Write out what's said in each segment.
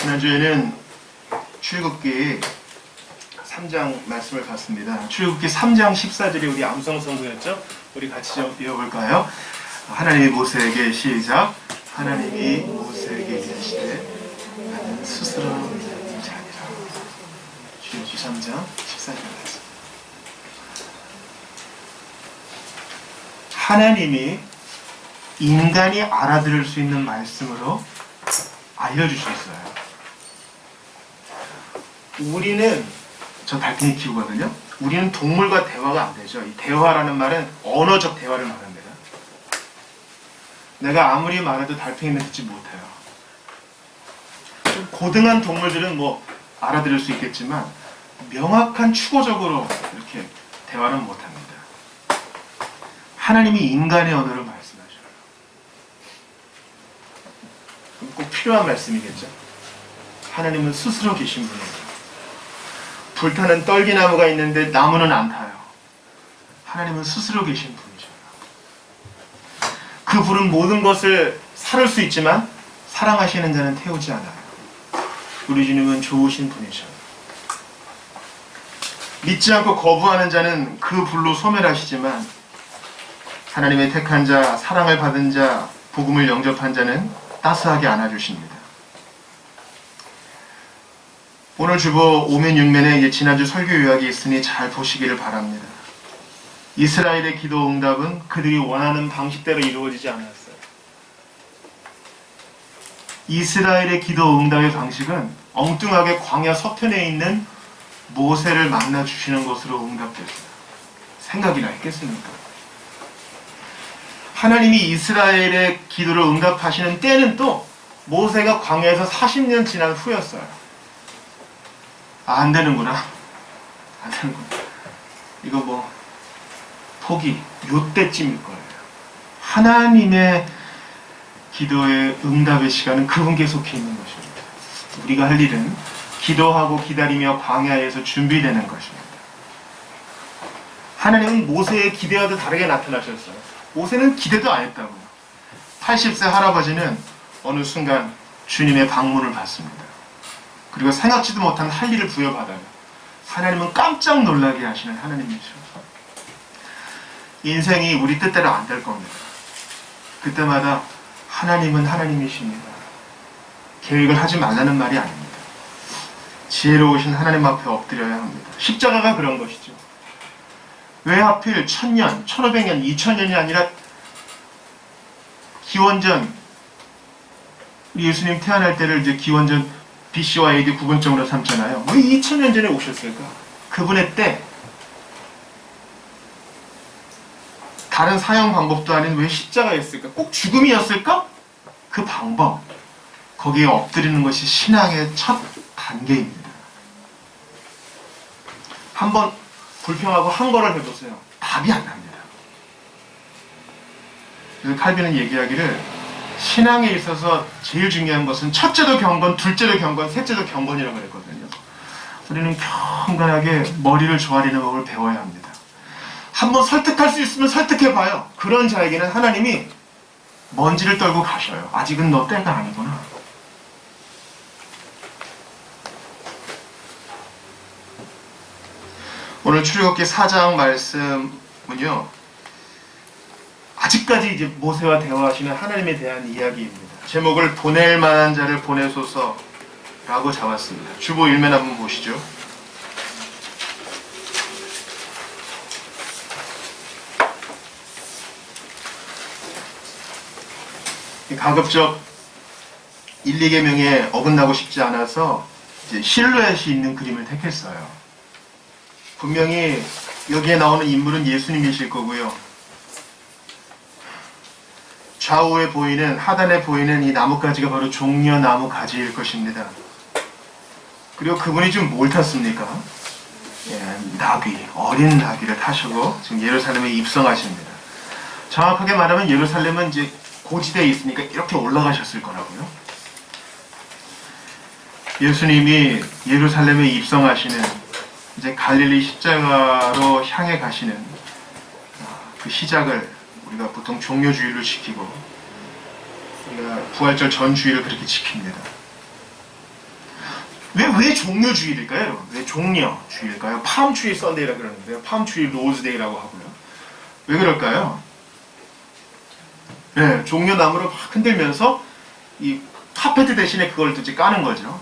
지난주에는 출애굽기 3장 말씀을 봤습니다. 출애굽기 3장 14절이 우리 암송 성구였죠? 우리 같이 좀 읽어볼까요? 하나님이 모세에게 시작. 하나님이 모세에게 이르시되 나는 스스로 자니라. 출애굽기 3장 14절 말씀. 하나님이 인간이 알아들을 수 있는 말씀으로 알려주셨어요. 우리는, 저 달팽이 키우거든요. 우리는 동물과 대화가 안 되죠. 이 대화라는 말은 언어적 대화를 말합니다. 내가 아무리 말해도 달팽이는 듣지 못해요. 좀 고등한 동물들은 뭐 알아들을 수 있겠지만 명확한 추구적으로 이렇게 대화는 못합니다. 하나님이 인간의 언어를 말씀하셔요. 꼭 필요한 말씀이겠죠. 하나님은 스스로 계신 분이에요. 불타는 떨기나무가 있는데 나무는 안 타요. 하나님은 스스로 계신 분이죠. 그 불은 모든 것을 사를 수 있지만 사랑하시는 자는 태우지 않아요. 우리 주님은 좋으신 분이죠. 믿지 않고 거부하는 자는 그 불로 소멸하시지만 하나님의 택한 자, 사랑을 받은 자, 복음을 영접한 자는 따스하게 안아주십니다. 오늘 주보 오면육면에 지난주 설교 요약이 있으니 잘 보시기를 바랍니다. 이스라엘의 기도 응답은 그들이 원하는 방식대로 이루어지지 않았어요. 이스라엘의 기도 응답의 방식은 엉뚱하게 광야 서편에 있는 모세를 만나 주시는 것으로 응답됐어요. 생각이나 했겠습니까? 하나님이 이스라엘의 기도를 응답하시는 때는 또 모세가 광야에서 40년 지난 후였어요. 안 되는구나. 안 되는구나. 이거 뭐 포기. 요때쯤일 거예요. 하나님의 기도의 응답의 시간은 그분께 속해 있는 것입니다. 우리가 할 일은 기도하고 기다리며 광야에서 준비되는 것입니다. 하나님은 모세의 기대와도 다르게 나타나셨어요. 모세는 기대도 안 했다고요. 80세 할아버지는 어느 순간 주님의 방문을 받습니다. 그리고 생각지도 못한 할 일을 부여받아요. 하나님은 깜짝 놀라게 하시는 하나님이죠. 인생이 우리 뜻대로 안 될 겁니다. 그때마다 하나님은 하나님이십니다. 계획을 하지 말라는 말이 아닙니다. 지혜로우신 하나님 앞에 엎드려야 합니다. 십자가가 그런 것이죠. 왜 하필 1000년, 1500년, 2000년이 아니라 기원전, 우리 예수님 태어날 때를 이제 기원전 BC와 AD 구분점으로 삼잖아요. 왜 2000년 전에 오셨을까? 그분의 때 다른 사형 방법도 아닌 왜 십자가였을까? 꼭 죽음이었을까? 그 방법, 거기에 엎드리는 것이 신앙의 첫 단계입니다. 한번 불평하고 한 거를 해보세요. 답이 안 납니다. 그래서 칼빈은 얘기하기를 신앙에 있어서 제일 중요한 것은 첫째도 경건, 둘째도 경건, 셋째도 경건이라고 그랬거든요. 우리는 경건하게 머리를 조아리는 법을 배워야 합니다. 한번 설득할 수 있으면 설득해봐요. 그런 자에게는 하나님이 먼지를 떨고 가셔요. 아직은 너 때가 아니구나. 오늘 출애굽기 4장 말씀은요, 아직까지 이제 모세와 대화하시는 하나님에 대한 이야기입니다. 제목을 보낼 만한 자를 보내소서라고 잡았습니다. 주보 1면 한번 보시죠. 가급적 1, 2계명에 어긋나고 싶지 않아서 이제 실루엣이 있는 그림을 택했어요. 분명히 여기에 나오는 인물은 예수님이실 거고요. 좌우에 보이는, 하단에 보이는 이 나뭇가지가 바로 종려나무 가지일 것입니다. 그리고 그분이 지금 뭘 탔습니까? 나귀, 어린 나귀를 타시고 지금 예루살렘에 입성하십니다. 정확하게 말하면 예루살렘은 이제 고지대에 있으니까 이렇게 올라가셨을 거라고요. 예수님이 예루살렘에 입성하시는, 이제 갈릴리 십자가로 향해 가시는 그 시작을 우리가 보통 종료주일로 지키고 우리가 부활절 전주일을 그렇게 지킵니다. 왜 종려주일일까요, 여러분? 왜 종려주일일까요? 팜트리 썬데이라고 그러는데요. 팜트리 로즈데이라고 하고요. 왜 그럴까요? 네, 종려나무를 막 흔들면서 이 카페트 대신에 그걸 이제 까는 거죠.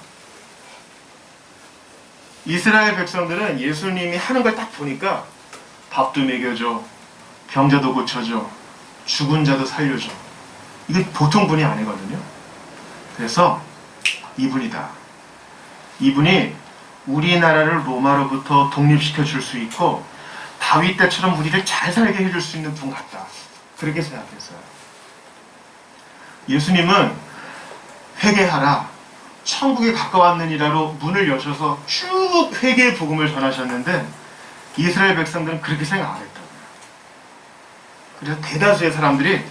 이스라엘 백성들은 예수님이 하는 걸 딱 보니까 밥도 먹여줘, 병자도 고쳐줘, 죽은 자도 살려줘. 이게 보통 분이 아니거든요. 그래서 이분이다. 이분이 우리나라를 로마로부터 독립시켜 줄 수 있고 다윗 때처럼 우리를 잘 살게 해줄 수 있는 분 같다. 그렇게 생각했어요. 예수님은 회개하라, 천국에 가까웠느니라로 문을 여셔서 쭉 회개의 복음을 전하셨는데 이스라엘 백성들은 그렇게 생각 안 했다고요. 그래서 대다수의 사람들이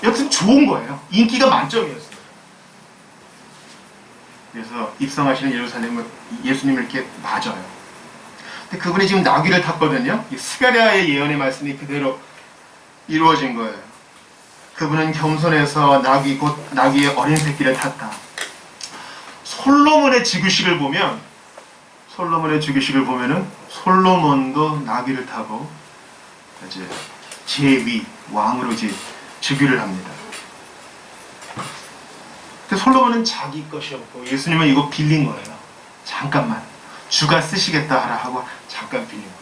여기서 좋은 거예요. 인기가 만점이었어요. 그래서 입성하시는 예루살렘을 예수님을 이렇게 맞아요. 근데 그분이 지금 나귀를 탔거든요. 이 스가랴의 예언의 말씀이 그대로 이루어진 거예요. 그분은 겸손해서 나귀의 어린 새끼를 탔다. 솔로몬의 즉위식을 보면은 솔로몬도 나귀를 타고 이제 제위 왕으로 이제 즉위를 합니다. 근데 솔로몬은 자기 것이었고 예수님은 이거 빌린 거예요. 잠깐만 주가 쓰시겠다 하라 하고 잠깐 빌린 거예요.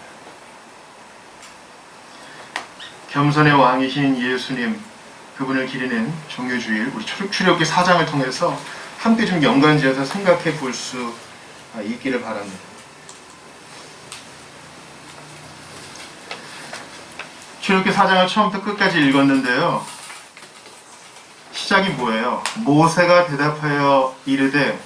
겸손의 왕이신 예수님, 그분을 기리는 종려주일, 우리 출애굽기 4장을 통해서 함께 좀 연관지어서 생각해 볼 수 있기를 바랍니다. 출애굽기 4장을 처음부터 끝까지 읽었는데요. 시작이 뭐예요? 모세가 대답하여 이르되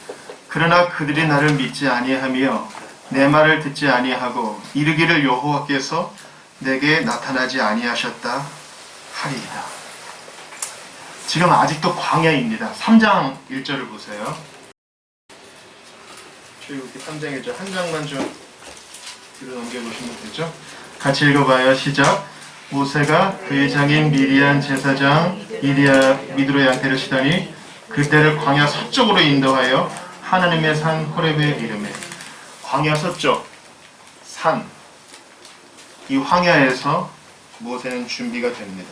그러나 그들이 나를 믿지 아니하며 내 말을 듣지 아니하고 이르기를 여호와께서 내게 나타나지 아니하셨다 하리이다. 지금 아직도 광야입니다. 3장 1절을 보세요. 출애굽기 3장 1절 한 장만 좀 뒤로 넘겨보시면 되죠. 같이 읽어봐요. 시작. 모세가 그의 장인 미디안 제사장 미드로 양떼를 치더니 그때를 광야 서쪽으로 인도하여 하나님의 산 호렙에 이르매. 광야 서쪽 산, 이 황야에서 모세는 준비가 됩니다.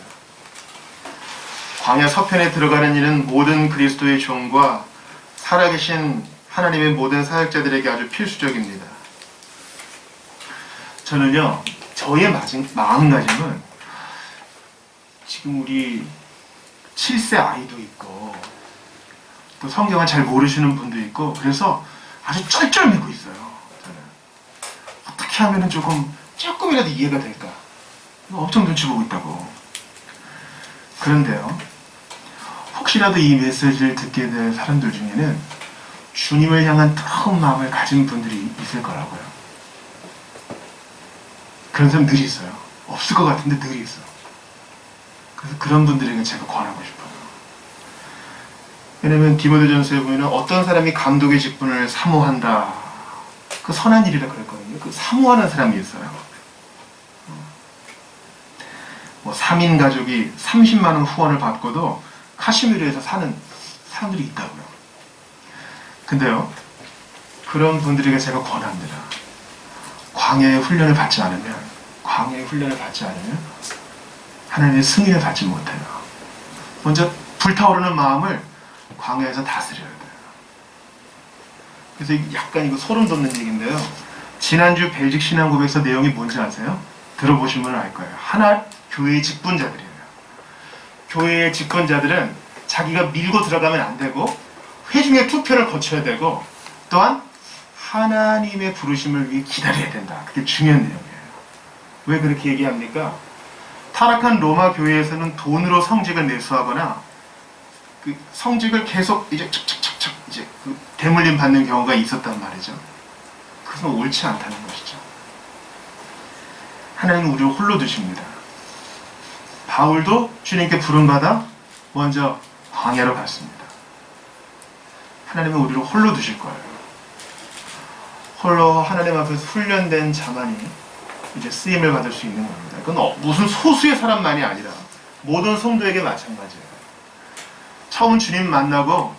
광야 서편에 들어가는 일은 모든 그리스도의 종과 살아계신 하나님의 모든 사역자들에게 아주 필수적입니다. 저는요, 저의 마음가짐은 지금 우리 7세 아이도 있고 또 성경을 잘 모르시는 분도 있고 그래서 아주 쩔쩔매고 있어요. 저는 어떻게 하면 조금이라도 이해가 될까? 엄청 눈치 보고 있다고. 그런데요, 혹시라도 이 메시지를 듣게 될 사람들 중에는 주님을 향한 뜨거운 마음을 가진 분들이 있을 거라고요. 그런 사람 늘 있어요. 없을 것 같은데 늘 있어. 그래서 그런 분들에게 제가 권하고 싶어요. 왜냐면 디모데전서에 보면 어떤 사람이 감독의 직분을 사모한다. 그 선한 일이라 그랬거든요. 그 사모하는 사람이 있어요. 3인 가족이 30만 원 후원을 받고도 카시미르에서 사는 사람들이 있다고요. 근데요, 그런 분들에게 제가 권합니다. 광야의 훈련을 받지 않으면 하나님의 승인을 받지 못해요. 먼저 불타오르는 마음을 광야에서 다스려야 돼요. 그래서 약간 이거 소름 돋는 얘기인데요. 지난주 벨직 신앙고백서 내용이 뭔지 아세요? 들어보시면 알 거예요. 하나 교회의 직분자들이에요. 교회의 직분자들은 자기가 밀고 들어가면 안 되고 회중의 투표를 거쳐야 되고 또한 하나님의 부르심을 위해 기다려야 된다. 그게 중요한 내용이에요. 왜 그렇게 얘기합니까? 타락한 로마 교회에서는 돈으로 성직을 내수하거나 그 성직을 계속 이제 척척척척 이제 그 대물림 받는 경우가 있었단 말이죠. 그것은 옳지 않다는 것이죠. 하나님은 우리를 홀로 두십니다. 바울도 주님께 부름받아 먼저 광야로 갔습니다. 하나님은 우리를 홀로 두실 거예요. 홀로 하나님 앞에서 훈련된 자만이 이제 쓰임을 받을 수 있는 겁니다. 그건 무슨 소수의 사람만이 아니라 모든 성도에게 마찬가지예요. 처음 주님 만나고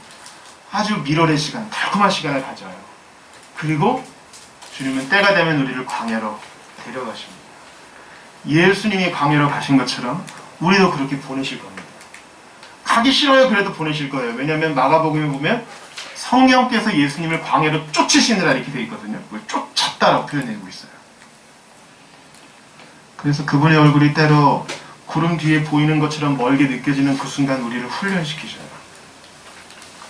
아주 밀월의 시간, 달콤한 시간을 가져요. 그리고 주님은 때가 되면 우리를 광야로 데려가십니다. 예수님이 광야로 가신 것처럼 우리도 그렇게 보내실 겁니다. 가기 싫어요. 그래도 보내실 거예요. 왜냐하면 마가복음에 보면 성령께서 예수님을 광야로 쫓으시느라 이렇게 되어 있거든요. 그걸 쫓았다라고 표현되고 있어요. 그래서 그분의 얼굴이 때로 구름 뒤에 보이는 것처럼 멀게 느껴지는 그 순간 우리를 훈련시키셔요.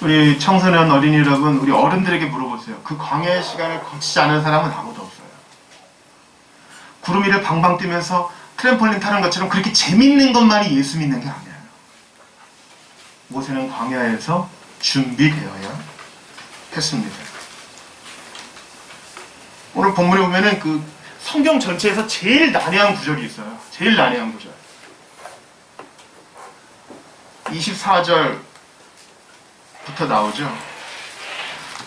우리 청소년 어린이 여러분, 우리 어른들에게 물어보세요. 그 광야의 시간을 거치지 않은 사람은 아무도 없어요. 구름 위를 방방 뛰면서 트램폴린 타는 것처럼 그렇게 재밌는 것만이 예수 믿는 게 아니에요. 모세는 광야에서 준비되어야 했습니다. 오늘 본문에 보면은 그 성경 전체에서 제일 난해한 구절이 있어요. 제일 난해한 구절. 24절부터 나오죠.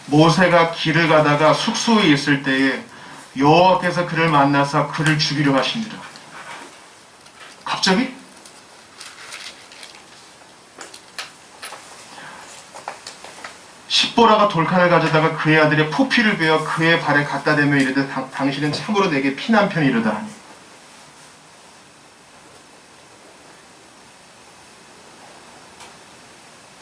모세가 길을 가다가 숙소에 있을 때에 여호와께서 그를 만나서 그를 죽이려 하시니라. 갑자기? 십보라가 돌칼을 가져다가 그의 아들의 포피를 베어 그의 발에 갖다 대며 이르되 당신은 참으로 내게 피난편이로다.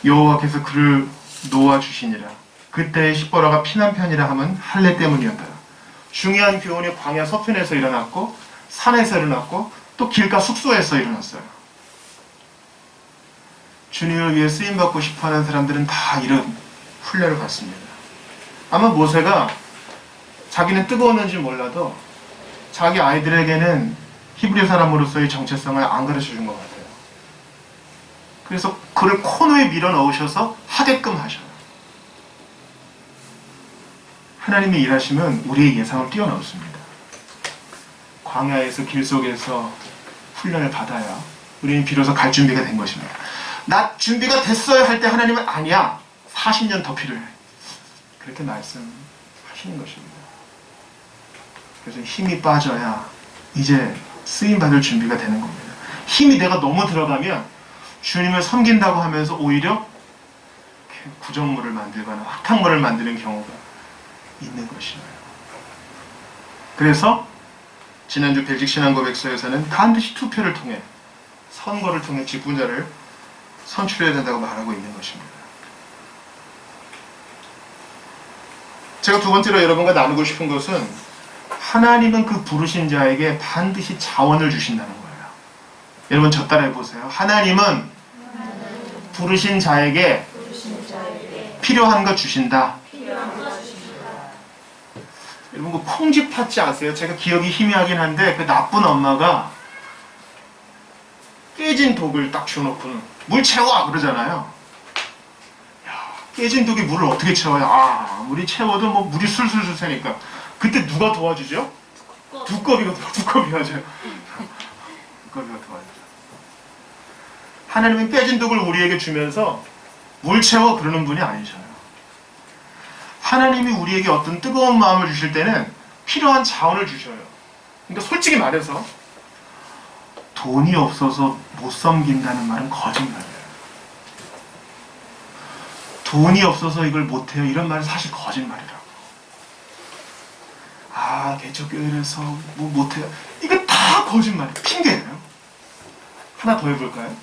여호와께서 그를 놓아주시니라. 그때의 십보라가 피난편이라 함은 할례 때문이었다. 중요한 교훈이 광야 서편에서 일어났고 산에서 일어났고 또 길가 숙소에서 일어났어요. 주님을 위해 쓰임받고 싶어하는 사람들은 다 이런 훈련을 받습니다. 아마 모세가 자기는 뜨거웠는지 몰라도 자기 아이들에게는 히브리 사람으로서의 정체성을 안 가르쳐준 것 같아요. 그래서 그를 코너에 밀어넣으셔서 하게끔 하셔요. 하나님이 일하시면 우리의 예상을 뛰어넘습니다. 광야에서 길 속에서 훈련을 받아야 우리는 비로소 갈 준비가 된 것입니다. 나 준비가 됐어요 할 때 하나님은 아니야. 40년 더 필요해. 그렇게 말씀하시는 것입니다. 그래서 힘이 빠져야 이제 쓰임받을 준비가 되는 겁니다. 힘이 내가 너무 들어가면 주님을 섬긴다고 하면서 오히려 구정물을 만들거나 흙탕물을 만드는 경우가 있는 것이에요. 그래서 지난주 벨직 신앙고백서에서는 반드시 투표를 통해 선거를 통해 직분자를 선출해야 된다고 말하고 있는 것입니다. 제가 두 번째로 여러분과 나누고 싶은 것은 하나님은 그 부르신 자에게 반드시 자원을 주신다는 거예요. 여러분 저 따라해 보세요. 하나님은 부르신 자에게 필요한 거 주신다. 여러분 그 콩쥐 팥쥐 아세요? 제가 기억이 희미하긴 한데 그 나쁜 엄마가 깨진 독을 딱 주워놓고는 물 채워 그러잖아요. 깨진 독에 물을 어떻게 채워요? 물이 채워도 뭐 물이 술술술 새니까 그때 누가 도와주죠? 두꺼비가 하죠. 두꺼비가 도와주죠. 하나님은 깨진 독을 우리에게 주면서 물 채워 그러는 분이 아니셔요. 하나님이 우리에게 어떤 뜨거운 마음을 주실 때는 필요한 자원을 주셔요. 그러니까 솔직히 말해서 돈이 없어서 못 섬긴다는 말은 거짓말이에요. 돈이 없어서 이걸 못해요. 이런 말은 사실 거짓말이라고. 개척교회에서 뭐 못해요. 이거 다 거짓말이에요. 핑계예요. 하나 더 해볼까요?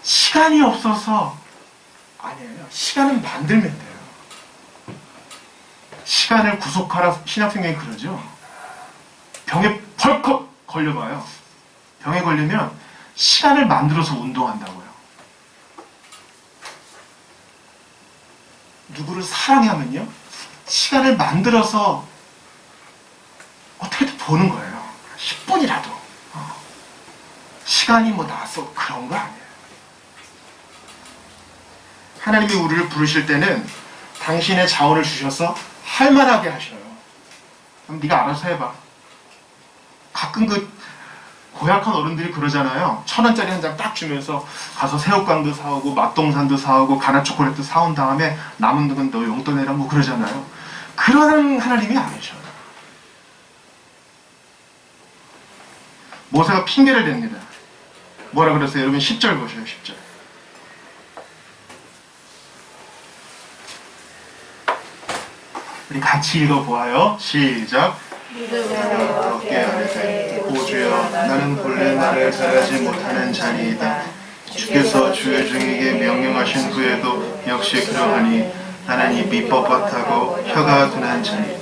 시간이 없어서 아니에요. 시간은 만들면 돼요. 시간을 구속하라 신학생명이 그러죠. 병에 벌컥 걸려봐요. 병에 걸리면 시간을 만들어서 운동한다고요. 누구를 사랑하면요 시간을 만들어서 어떻게든 보는 거예요. 10분이라도 시간이 뭐 나서 그런 거 아니에요. 하나님이 우리를 부르실 때는 당신의 자원을 주셔서 할만하게 하셔요. 그럼 네가 알아서 해봐. 가끔 그 고약한 어른들이 그러잖아요. 1,000원짜리 한 장 딱 주면서 가서 새우깡도 사오고 맛동산도 사오고 가나초콜릿도 사온 다음에 남은 돈은 너 용돈 내라 뭐 그러잖아요. 그런 하나님이 아니셔요. 모세가 핑계를 댑니다. 뭐라 그랬어요? 여러분 10절 보세요. 10절. 우리 같이 읽어보아요. 시작. 어깨 아래되 오 주여 나는 본래 말을 잘하지 못하는 자니이다. 주께서 주의 종에게 명령하신 후에도 역시 그러하니 나는 입이 뻣뻣하고 혀가 둔한 자니.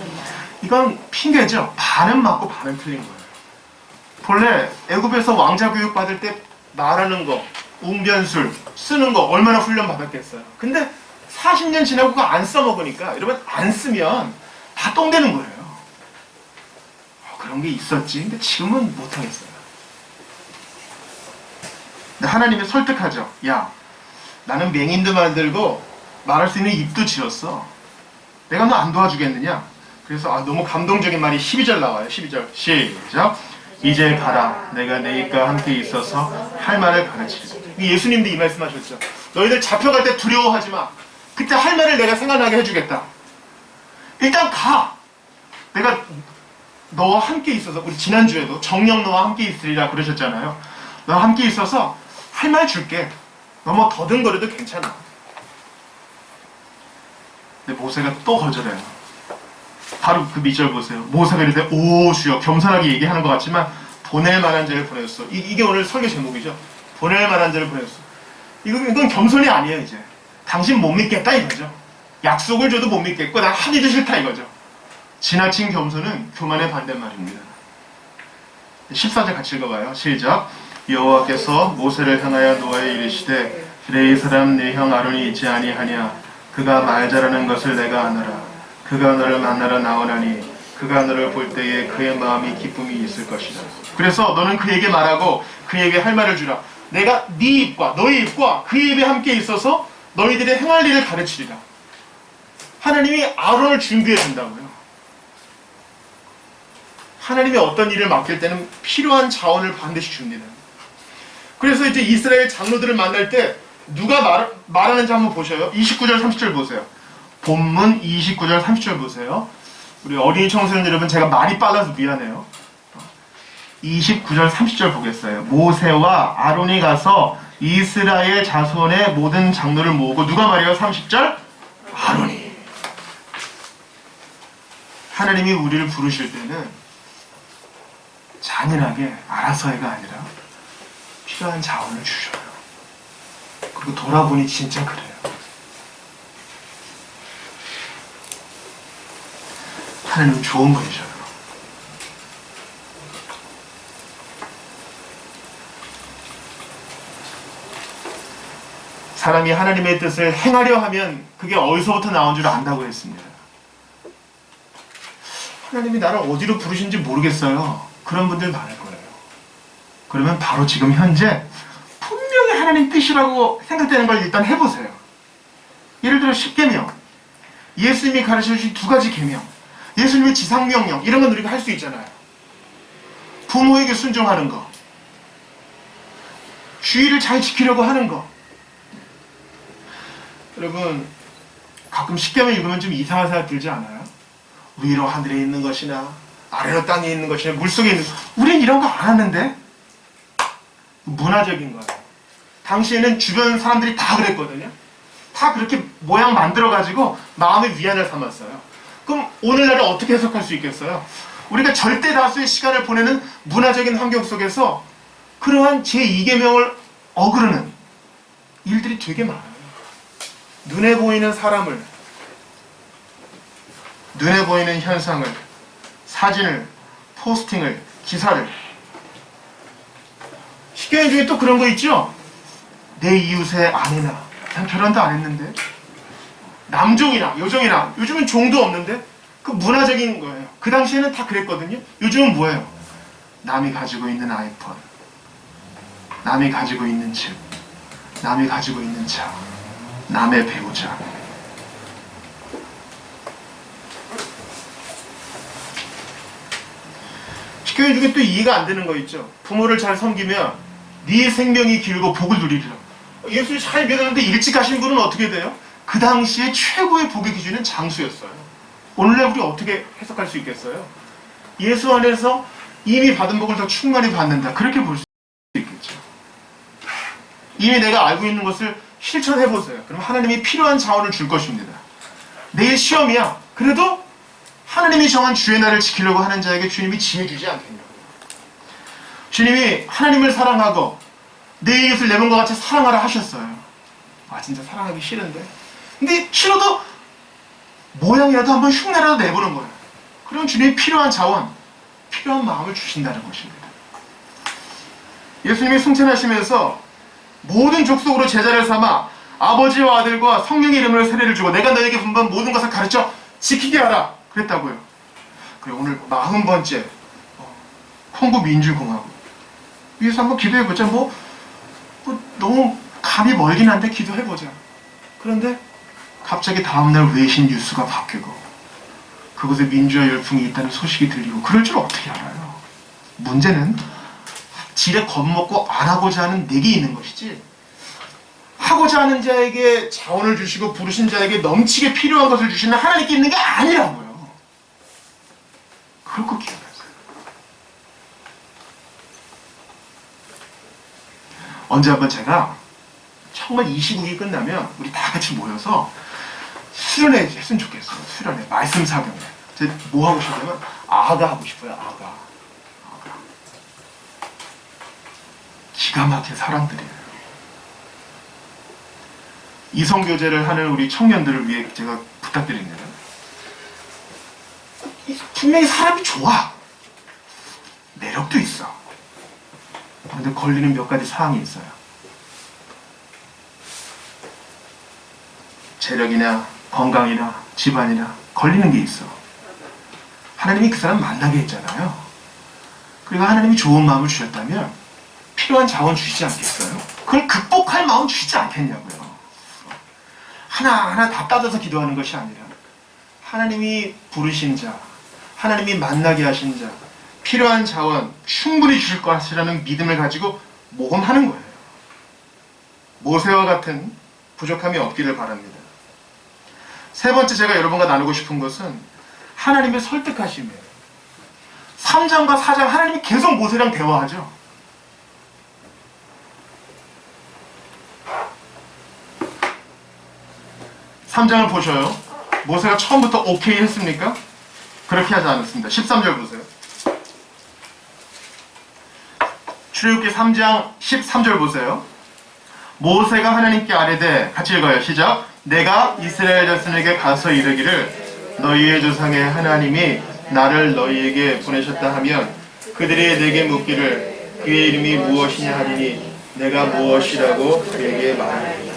이건 핑계죠. 반은 맞고 반은 틀린 거예요. 본래 애굽에서 왕자 교육 받을 때 말하는 거, 웅변술 쓰는 거 얼마나 훈련 받았겠어요. 근데 40년 지나고 그거 안 써먹으니까 여러분 안 쓰면 다 똥되는 거예요. 그런 게 있었지. 근데 지금은 못하겠어요. 근데 하나님이 설득하죠. 야, 나는 맹인도 만들고 말할 수 있는 입도 지었어. 내가 너 안 도와주겠느냐? 그래서 너무 감동적인 말이 12절 나와요. 12절 시작. 이제 가라. 내가 내 입과 함께 있어서 할 말을 가르치리라. 예수님도 이 말씀하셨죠. 너희들 잡혀갈 때 두려워하지 마. 그때 할 말을 내가 생각나게 해주겠다. 일단 가. 내가 너와 함께 있어서, 우리 지난주에도 정령 너와 함께 있으리라 그러셨잖아요. 너와 함께 있어서 할 말 줄게. 너 뭐 더듬거려도 괜찮아. 근데 모세가 또 거절해요. 바로 그 밑절 보세요. 모세가 이럴 때 오 주여 겸손하게 얘기하는 것 같지만 보낼 만한 자를 보냈어. 이게 오늘 설교 제목이죠. 보낼 만한 자를 보냈어. 이건 겸손이 아니에요. 이제 당신 못 믿겠다 이거죠. 약속을 줘도 못 믿겠고 난 하기도 싫다 이거죠. 지나친 겸손은 교만의 반대말입니다. 14절 같이 읽어봐요. 시작. 여호와께서 모세를 향하여 노아에 이르시되 레위 사람 네 형 아론이 있지 아니하냐. 그가 말 잘하는 것을 내가 아노라. 그가 너를 만나러 나오나니 그가 너를 볼 때에 그의 마음이 기쁨이 있을 것이다. 그래서 너는 그에게 말하고 그에게 할 말을 주라. 내가 네 입과 너의 입과 그의 입에 함께 있어서 너희들의 행할 일을 가르치리라. 하나님이 아론을 준비해 준다고요. 하나님이 어떤 일을 맡길 때는 필요한 자원을 반드시 줍니다. 그래서 이제 이스라엘 장로들을 만날 때 누가 말하는지 한번 보셔요. 29절 30절 보세요. 본문 29절 30절 보세요. 우리 어린이 청소년 여러분, 제가 말이 빨라서 미안해요. 29절 30절 보겠어요. 모세와 아론이 가서 이스라엘 자손의 모든 장로를 모으고, 누가 말해요? 30절 아론이. 하나님이 우리를 부르실 때는 잔인하게 알아서 해가 아니라 필요한 자원을 주셔요. 그리고 돌아보니 진짜 그래요. 하나님은 좋은 분이셔요. 사람이 하나님의 뜻을 행하려 하면 그게 어디서부터 나온 줄 안다고 했습니다. 하나님이 나를 어디로 부르신지 모르겠어요. 그런 분들 많을 거예요. 그러면 바로 지금 현재 분명히 하나님 뜻이라고 생각되는 걸 일단 해보세요. 예를 들어 10계명, 예수님이 가르쳐주신 2가지 계명, 예수님의 지상명령, 이런 건 우리가 할 수 있잖아요. 부모에게 순종하는 거, 주의를 잘 지키려고 하는 거. 여러분, 가끔 10계명 읽으면 좀 이상한 생각 들지 않아요? 위로 하늘에 있는 것이나 아래로 땅에 있는 것이나 물속에 있는 것, 우린 이런 거 안 하는데? 문화적인 거예요. 당시에는 주변 사람들이 다 그랬거든요. 다 그렇게 모양 만들어가지고 마음의 위안을 삼았어요. 그럼 오늘날은 어떻게 해석할 수 있겠어요? 우리가 절대 다수의 시간을 보내는 문화적인 환경 속에서 그러한 제2계명을 어그르는 일들이 되게 많아요. 눈에 보이는 사람을, 눈에 보이는 현상을, 사진을, 포스팅을, 기사를. 10계명 중에 또 그런 거 있죠? 내 이웃의 아내나, 난 결혼도 안 했는데, 남종이나 여종이나, 요즘은 종도 없는데, 그 문화적인 거예요. 그 당시에는 다 그랬거든요. 요즘은 뭐예요? 남이 가지고 있는 아이폰, 남이 가지고 있는 집, 남이 가지고 있는 차, 남의 배우자. 십계명 중에 또 이해가 안 되는 거 있죠. 부모를 잘 섬기면 네 생명이 길고 복을 누리리라. 예수를 잘 믿었는데 일찍 가신 분은 어떻게 돼요? 그 당시에 최고의 복의 기준은 장수였어요. 오늘날 우리 어떻게 해석할 수 있겠어요? 예수 안에서 이미 받은 복을 더 충만히 받는다. 그렇게 볼 수 있겠죠. 이미 내가 알고 있는 것을 실천해보세요. 그럼 하나님이 필요한 자원을 줄 것입니다. 내일 시험이야. 그래도 하나님이 정한 주의 날을 지키려고 하는 자에게 주님이 지혜 주지 않겠냐고요. 주님이 하나님을 사랑하고 내 이웃을 내 몸과 같이 사랑하라 하셨어요. 아, 진짜 사랑하기 싫은데. 근데 싫어도 모양이라도 한번 흉내라도 내보는 거예요. 그럼 주님이 필요한 자원, 필요한 마음을 주신다는 것입니다. 예수님이 승천하시면서 모든 족속으로 제자를 삼아 아버지와 아들과 성령의 이름으로 세례를 주고 내가 너에게 분부한 모든 것을 가르쳐 지키게 하라 그랬다고요. 그리고 오늘 40번째 콩고 민주공화국 위해서 한번 기도해보자. 뭐 너무 감이 멀긴 한데 기도해보자. 그런데 갑자기 다음날 외신 뉴스가 바뀌고 그곳에 민주화 열풍이 있다는 소식이 들리고 그럴 줄 어떻게 알아요? 문제는 지레 겁먹고 안 하고자 하는 내게 있는 것이지 하고자 하는 자에게 자원을 주시고 부르신 자에게 넘치게 필요한 것을 주시는 하나님께 있는 게 아니라고요. 그걸 꼭 기억하세요. 언제 한번 제가 정말 이 시국이 끝나면 우리 다 같이 모여서 수련회 했으면 좋겠어요. 수련회, 말씀 사경회. 제가 뭐 하고 싶냐면 아가 하고 싶어요. 아가. 기가 막힌 사람들이에요. 이성교제를 하는 우리 청년들을 위해 제가 부탁드립니다. 분명히 사람이 좋아. 매력도 있어. 그런데 걸리는 몇 가지 사항이 있어요. 재력이나 건강이나 집안이나 걸리는 게 있어. 하나님이 그 사람 만나게 했잖아요. 그리고 하나님이 좋은 마음을 주셨다면 필요한 자원 주시지 않겠어요? 그걸 극복할 마음 주시지 않겠냐고요. 하나하나 다 따져서 기도하는 것이 아니라 하나님이 부르신 자, 하나님이 만나게 하신 자, 필요한 자원 충분히 주실 것이라는 믿음을 가지고 모험하는 거예요. 모세와 같은 부족함이 없기를 바랍니다. 세 번째 제가 여러분과 나누고 싶은 것은 하나님의 설득하심이에요. 3장과 4장 하나님이 계속 모세랑 대화하죠. 3장을 보셔요. 모세가 처음부터 오케이 했습니까? 그렇게 하지 않았습니다. 13절 보세요. 출애굽기 3장 13절 보세요. 모세가 하나님께 아뢰되, 같이 읽어요. 시작. 내가 이스라엘 자손에게 가서 이르기를 너희의 조상의 하나님이 나를 너희에게 보내셨다 하면 그들이 내게 묻기를 그의 이름이 무엇이냐 하리니 내가 무엇이라고 그에게 말하리라.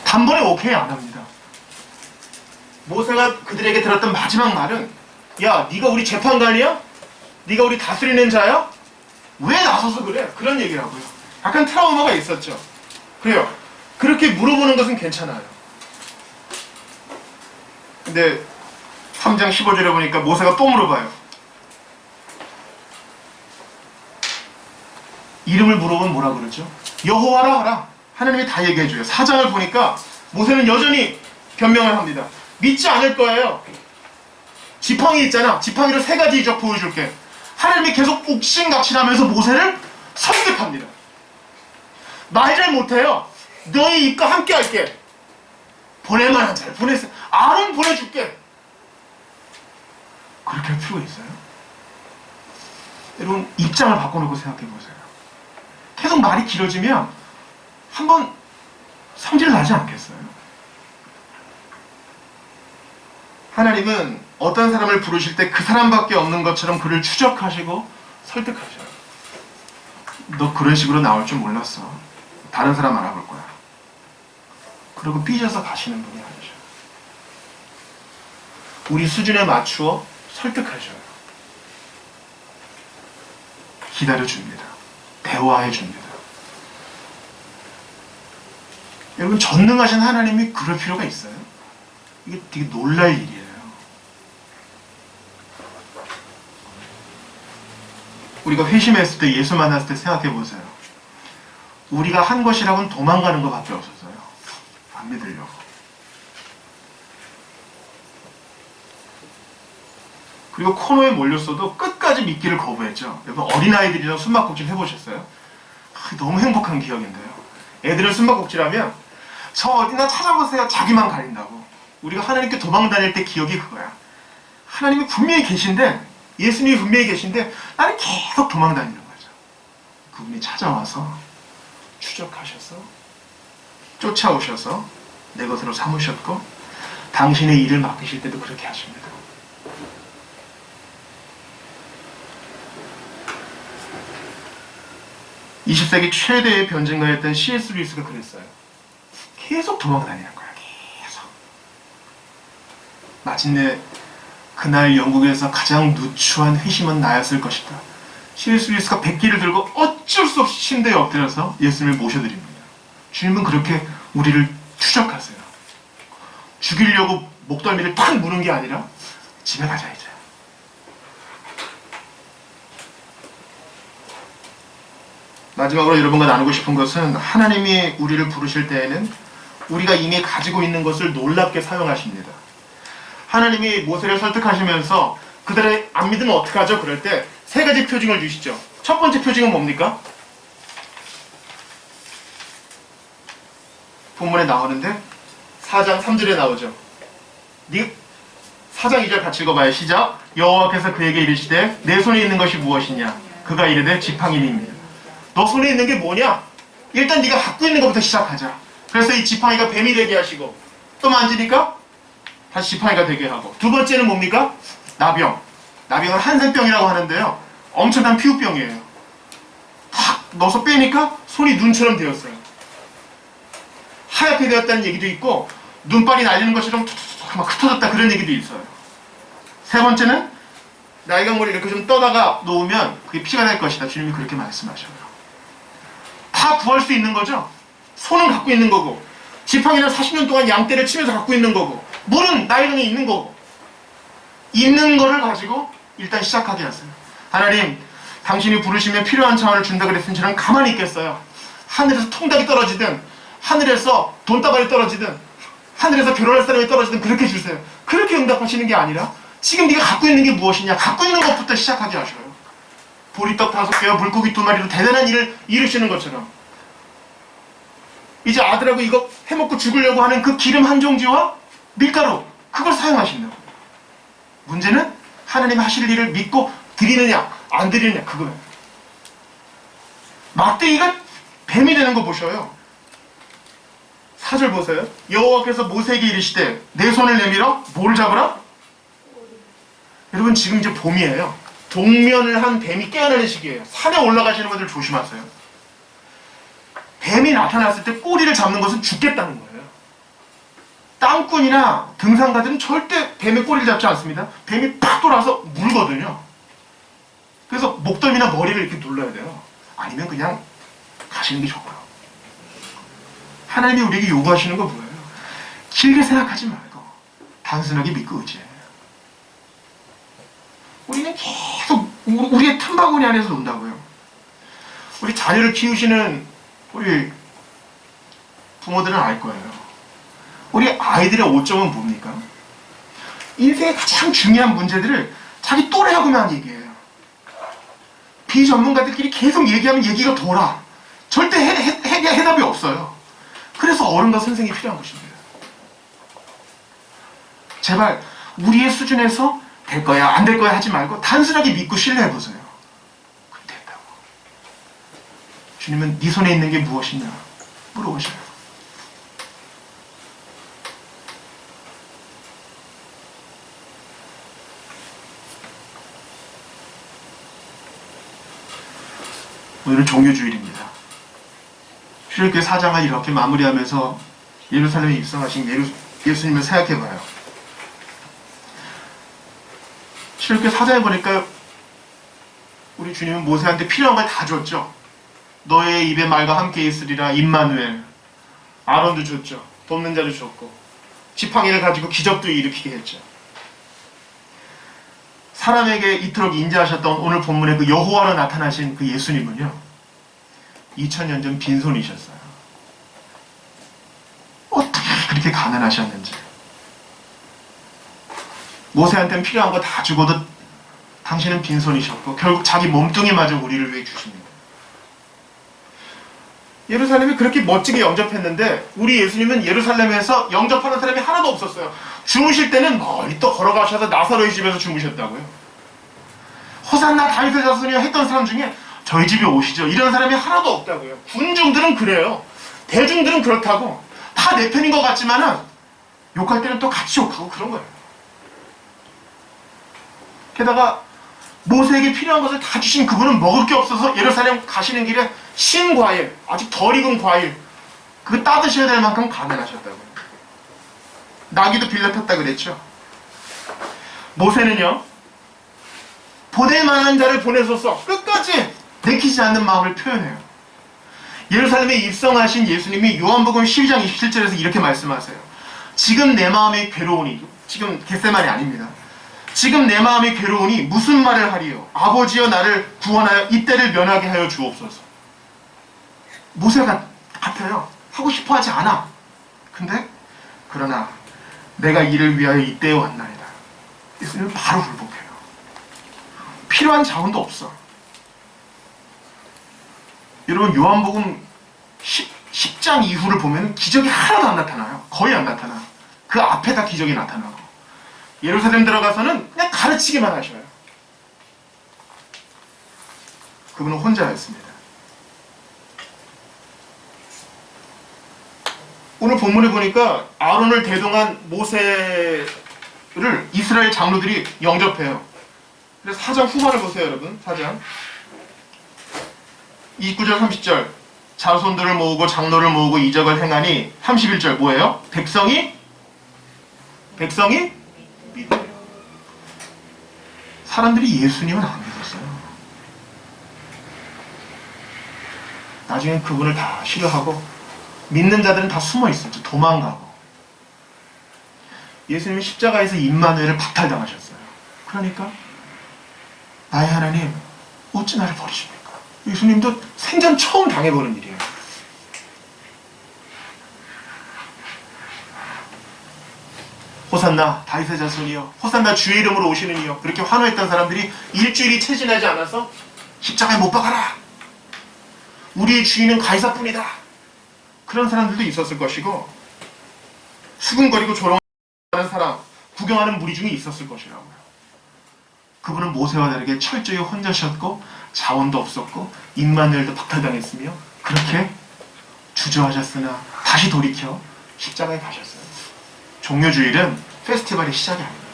단번에 오케이 안 합니다. 모세가 그들에게 들었던 마지막 말은 야, 네가 우리 재판관이야? 네가 우리 다스리는 자야? 왜 나서서 그래? 그런 얘기라고요. 약간 트라우마가 있었죠. 그래요. 그렇게 물어보는 것은 괜찮아요. 근데 3장 15절에 보니까 모세가 또 물어봐요. 이름을 물어보면 뭐라 그러죠? 여호와라 하라. 하나님이 다 얘기해줘요. 4장을 보니까 모세는 여전히 변명을 합니다. 믿지 않을 거예요. 지팡이 있잖아. 지팡이로 3가지 이적 보여줄게. 하나님이 계속 옥신각신하면서 모세를 설득합니다. 말을 못해요. 너희 입과 함께 할게. 보낼만한 자를 보냈어요. 아론 보내줄게. 그렇게 할 필요가 있어요? 여러분 입장을 바꿔놓고 생각해보세요. 계속 말이 길어지면 한번 성질 나지 않겠어요? 하나님은 어떤 사람을 부르실 때 그 사람밖에 없는 것처럼 그를 추적하시고 설득하셔요. 너 그런 식으로 나올 줄 몰랐어. 다른 사람 알아볼 거야. 그리고 삐져서 가시는 분이 아니죠. 우리 수준에 맞추어 설득하셔요. 기다려줍니다. 대화해줍니다. 여러분 전능하신 하나님이 그럴 필요가 있어요? 이게 되게 놀랄 일이에요. 우리가 회심했을 때 예수 만났을 때 생각해보세요. 우리가 한 것이라고는 도망가는 것밖에 없었어요. 안 믿으려고. 그리고 코너에 몰렸어도 끝까지 믿기를 거부했죠. 여러분 어린아이들이랑 숨막꼭질 해보셨어요? 너무 행복한 기억인데요. 애들은 숨막꼭질하면 저 어디나 찾아보세요. 자기만 가린다고. 우리가 하나님께 도망다닐 때 기억이 그거야. 하나님이 분명히 계신데, 예수님이 분명히 계신데 나는 계속 도망다니는 거죠. 그분이 찾아와서 추적하셔서 쫓아오셔서 내 것으로 삼으셨고, 당신의 일을 맡기실 때도 그렇게 하십니다. (20세기) 최대의 변증가였던 C.S. 루이스가 그랬어요. 계속 도망다니는 거야. 계속. 마침내 그날 영국에서 가장 누추한 회심은 나였을 것이다. C.S. 루이스가 백기를 들고 어쩔 수 없이 침대에 엎드려서 예수님을 모셔드립니다. 주님은 그렇게 우리를 추적하세요. 죽이려고 목덜미를 탁 무는 게 아니라 집에 가자 이제. 마지막으로 여러분과 나누고 싶은 것은, 하나님이 우리를 부르실 때에는 우리가 이미 가지고 있는 것을 놀랍게 사용하십니다. 하나님이 모세를 설득하시면서 그들의 안 믿으면 어떡하죠? 그럴 때 세 가지 표징을 주시죠. 첫 번째 표징은 뭡니까? 본문에 나오는데 4장 3절에 나오죠. 4장 2절 같이 읽어봐요. 시작. 여호와께서 그에게 이르시되 내 손에 있는 것이 무엇이냐? 그가 이르되 지팡이니입니다. 너 손에 있는 게 뭐냐? 일단 네가 갖고 있는 것부터 시작하자. 그래서 이 지팡이가 뱀이 되게 하시고, 또 만지니까 다시 지팡이가 되게 하고, 두 번째는 뭡니까? 나병. 나병은 한센병이라고 하는데요, 엄청난 피부병이에요. 탁 넣어서 빼니까 손이 눈처럼 되었어요. 하얗게 되었다는 얘기도 있고, 눈발이 날리는 것처럼 툭툭툭 막 흩어졌다, 그런 얘기도 있어요. 세 번째는 나이강물을 이렇게 좀 떠다가 놓으면 그게 피가 될 것이다. 주님이 그렇게 말씀하셔요. 다 구할 수 있는 거죠. 손은 갖고 있는 거고, 지팡이는 40년 동안 양떼를 치면서 갖고 있는 거고, 물은 나이강에 있는 거고, 있는 거를 가지고 일단 시작하게 하세요. 하나님, 당신이 부르시면 필요한 차원을 준다 그랬으면 저는 가만히 있겠어요. 하늘에서 통닭이 떨어지든, 하늘에서 돈다발이 떨어지든, 하늘에서 결혼할 사람이 떨어지든 그렇게 주세요. 그렇게 응답하시는 게 아니라 지금 네가 갖고 있는 게 무엇이냐, 갖고 있는 것부터 시작하게 하셔요. 보리떡 5개와 물고기 2마리로 대단한 일을 이루시는 것처럼, 이제 아들하고 이거 해먹고 죽으려고 하는 그 기름 한 종지와 밀가루, 그걸 사용하신다고. 문제는 하나님 하실 일을 믿고 드리느냐 안 드리느냐, 그거예요. 막대기가 뱀이 되는 거 보셔요. 4절 보세요. 여호와께서 모세에게 이르시되 내 손을 내밀어 뭘 잡으라? 여러분, 지금 이제 봄이에요. 동면을 한 뱀이 깨어나는 시기예요. 산에 올라가시는 분들 조심하세요. 뱀이 나타났을 때 꼬리를 잡는 것은 죽겠다는 거예요. 땅꾼이나 등산가들은 절대 뱀의 꼬리를 잡지 않습니다. 뱀이 팍 돌아서 물거든요. 그래서 목덜미나 머리를 이렇게 눌러야 돼요. 아니면 그냥 가시는 게 좋고요. 하나님이 우리에게 요구하시는 거 뭐예요? 길게 생각하지 말고 단순하게 믿고 의지해요. 우리는 계속 우리의 틈바구니 안에서 논다고요. 우리 자녀를 키우시는 우리 부모들은 알 거예요. 우리 아이들의 오점은 뭡니까? 인생의 가장 중요한 문제들을 자기 또래하고만 얘기해요. 비전문가들끼리 계속 얘기하면 얘기가 돌아. 절대 해답이 없어요. 그래서 어른과 선생이 필요한 것입니다. 제발 우리의 수준에서 될 거야 안 될 거야 하지 말고 단순하게 믿고 신뢰해보세요. 그럼 된다고. 주님은 네 손에 있는 게 무엇이냐 물어보셔요. 오늘은 종교주일입니다. 출애굽기 4장을 이렇게 마무리하면서 예루살렘에 입성하신 예수님을 생각해봐요. 출애굽기 4장에 보니까 우리 주님은 모세한테 필요한 걸 다 줬죠. 너의 입에 말과 함께 있으리라 임마누엘. 아론도 줬죠. 돕는 자도 줬고, 지팡이를 가지고 기적도 일으키게 했죠. 사람에게 이토록 인자하셨던 오늘 본문의 그 여호와로 나타나신 그 예수님은요, 2000년 전 빈손이셨어요. 어떻게 그렇게 가난하셨는지. 모세한테는 필요한 거 다 주고도 당신은 빈손이셨고 결국 자기 몸뚱이마저 우리를 위해 주십니다. 예루살렘이 그렇게 멋지게 영접했는데 우리 예수님은 예루살렘에서 영접하는 사람이 하나도 없었어요. 주무실 때는 멀리 또 걸어가셔서 나사로의 집에서 주무셨다고요. 호산나 다윗의 자손이여 했던 사람 중에 저희 집에 오시죠, 이런 사람이 하나도 없다고요. 군중들은 그래요. 대중들은 그렇다고. 다 내 편인 것 같지만은 욕할 때는 또 같이 욕하고 그런 거예요. 게다가 모세에게 필요한 것을 다 주신 그분은 먹을 게 없어서 예루살렘 가시는 길에 신과일, 아직 덜 익은 과일, 그거 따드셔야 될 만큼 가난하셨다고요. 나귀도 빌려 탔다 그랬죠. 모세는요, 보낼 만한 자를 보내소서 끝까지 내키지 않는 마음을 표현해요. 예루살렘에 입성하신 예수님이 요한복음 12장 27절에서 이렇게 말씀하세요. 지금 내 마음이 괴로우니, 지금 겟세마니 아닙니다. 지금 내 마음이 괴로우니 무슨 말을 하리요? 아버지여 나를 구원하여 이때를 면하게 하여 주옵소서. 모세가 같아요. 하고 싶어 하지 않아. 근데 그러나 내가 이를 위하여 이때에 왔나이다. 예수님은 바로 굴복해요. 필요한 자원도 없어. 여러분 요한복음 10장 이후를 보면 기적이 하나도 안 나타나요. 거의 안 나타나. 그 앞에다 기적이 나타나고 예루살렘 들어가서는 그냥 가르치기만 하셔요. 그분은 혼자였습니다. 오늘 본문에 보니까 아론을 대동한 모세를 이스라엘 장로들이 영접해요. 그래서 4장 후반을 보세요, 여러분. 4장 29절 30절 자손들을 모으고 장로를 모으고 이적을 행하니 31절 뭐예요? 백성이 믿어요. 사람들이 예수님은 안 믿었어요. 나중에 그분을 다 싫어하고 믿는 자들은 다 숨어 있었죠. 도망가고. 예수님이 십자가에서 임마누엘을 박탈당하셨어요. 그러니까 나의 하나님 어찌 나를 버리십니까? 예수님도 생전 처음 당해보는 일이에요. 호산나 다윗의 자손이여, 호산나 주의 이름으로 오시는 이여, 그렇게 환호했던 사람들이 일주일이 채 지나지 않아서 십자가에 못 박아라, 우리의 주인은 가이사뿐이다, 그런 사람들도 있었을 것이고, 수근거리고 조롱하는 사람, 구경하는 무리 중에 있었을 것이라고요. 그분은 모세와 다르게 철저히 혼자셨고 자원도 없었고 임마누엘도 박탈당했으며 그렇게 주저하셨으나 다시 돌이켜 십자가에 가셨어요. 종료주일은 페스티벌의 시작이 아닙니다.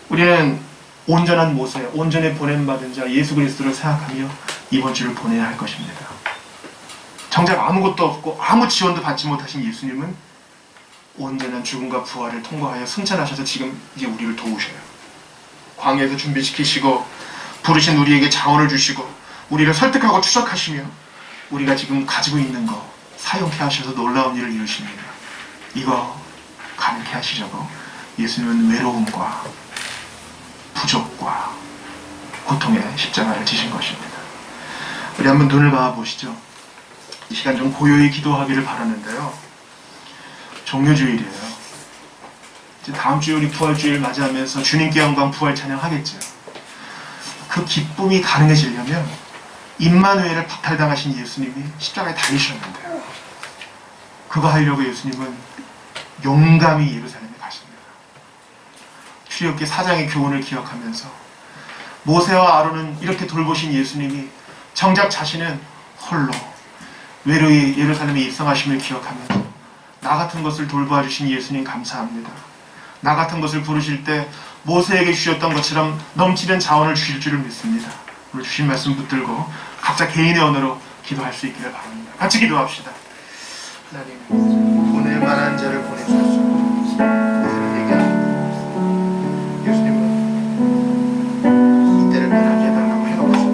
우리는 온전한 모세, 온전히 보냄받은 자 예수 그리스도를 생각하며 이번 주를 보내야 할 것입니다. 정작 아무것도 없고 아무 지원도 받지 못하신 예수님은 온전한 죽음과 부활을 통과하여 승천하셔서 지금 이제 우리를 도우셔요. 광야에서 준비시키시고 부르신 우리에게 자원을 주시고 우리를 설득하고 추적하시며 우리가 지금 가지고 있는 거 사용케 하셔서 놀라운 일을 이루십니다. 이거 가능케 하시려고 예수님은 외로움과 부족과 고통의 십자가를 지신 것입니다. 우리 한번 눈을 감아보시죠. 이 시간 좀 고요히 기도하기를 바라는데요. 종료주일이에요. 이제 다음 주에 우리 부활주일 맞이하면서 주님께 영광 부활 찬양하겠죠. 그 기쁨이 가능해지려면 임마누엘을 박탈당하신 예수님이 십자가에 달리셨는데요. 그거 하려고 예수님은 용감히 예루살렘에 가십니다. 출애굽기 4장의 교훈을 기억하면서 모세와 아론은 이렇게 돌보신 예수님이 정작 자신은 홀로 외로이 예루살렘에 입성하심을 기억하면서 나 같은 것을 돌보아 주신 예수님 감사합니다. 나 같은 것을 부르실 때 모세에게 주셨던 것처럼 넘치는 자원을 주실 줄을 믿습니다. 오늘 주신 말씀 붙들고 각자 개인의 언어로 기도할 수 있기를 바랍니다. 같이 기도합시다. 하나님, 보낼 만한 자를 보내주소서. 예수님은 이때를 변하게 해달라고 해놓고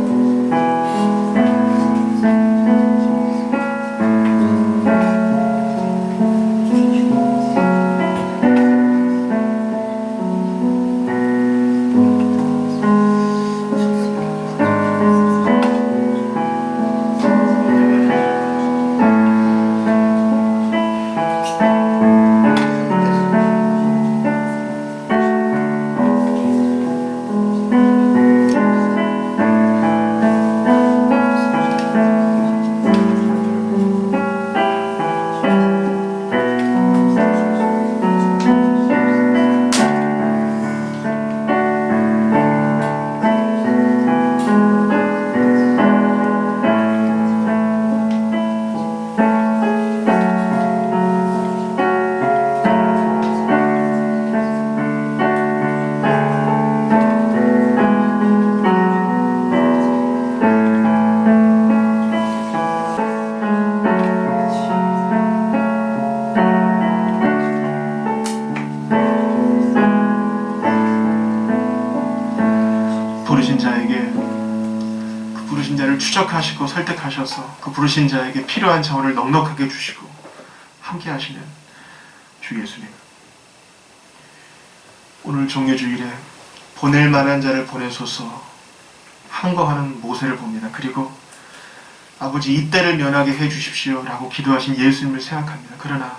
추적하시고 설득하셔서 그 부르신 자에게 필요한 자원을 넉넉하게 주시고 함께 하시는 주 예수님, 오늘 종료주일에 보낼 만한 자를 보내소서 항거하는 모세를 봅니다. 그리고 아버지 이때를 면하게 해주십시오 라고 기도하신 예수님을 생각합니다. 그러나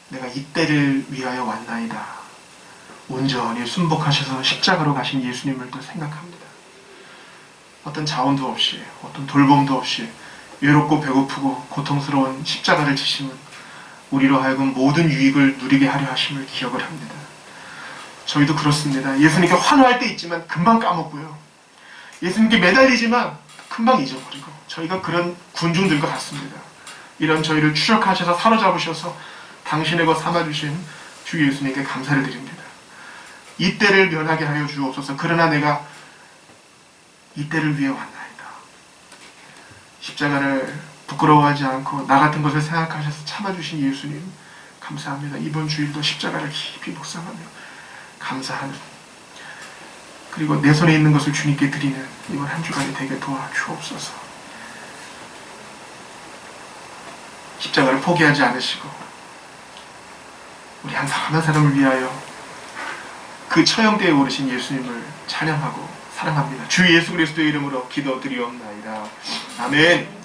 내가 이때를 위하여 왔나이다, 온전히 순복하셔서 십자가로 가신 예수님을 또 생각합니다. 어떤 자원도 없이, 어떤 돌봄도 없이 외롭고 배고프고 고통스러운 십자가를 지심은 우리로 하여금 모든 유익을 누리게 하려 하심을 기억을 합니다. 저희도 그렇습니다. 예수님께 환호할 때 있지만 금방 까먹고요. 예수님께 매달리지만 금방 잊어버리고, 저희가 그런 군중들과 같습니다. 이런 저희를 추적하셔서 사로잡으셔서 당신의 것 삼아주신 주 예수님께 감사를 드립니다. 이때를 면하게 하여 주옵소서. 그러나 내가 이때를 위해 왔나이다. 십자가를 부끄러워하지 않고 나 같은 것을 생각하셔서 참아주신 예수님 감사합니다. 이번 주일도 십자가를 깊이 묵상하며 감사하는, 그리고 내 손에 있는 것을 주님께 드리는 이번 한 주간이 되게 도와주옵소서. 십자가를 포기하지 않으시고 우리 한 사람 한 사람을 위하여 그 처형대에 오르신 예수님을 찬양하고 사랑합니다. 주 예수 그리스도의 이름으로 기도드리옵나이다. 아멘.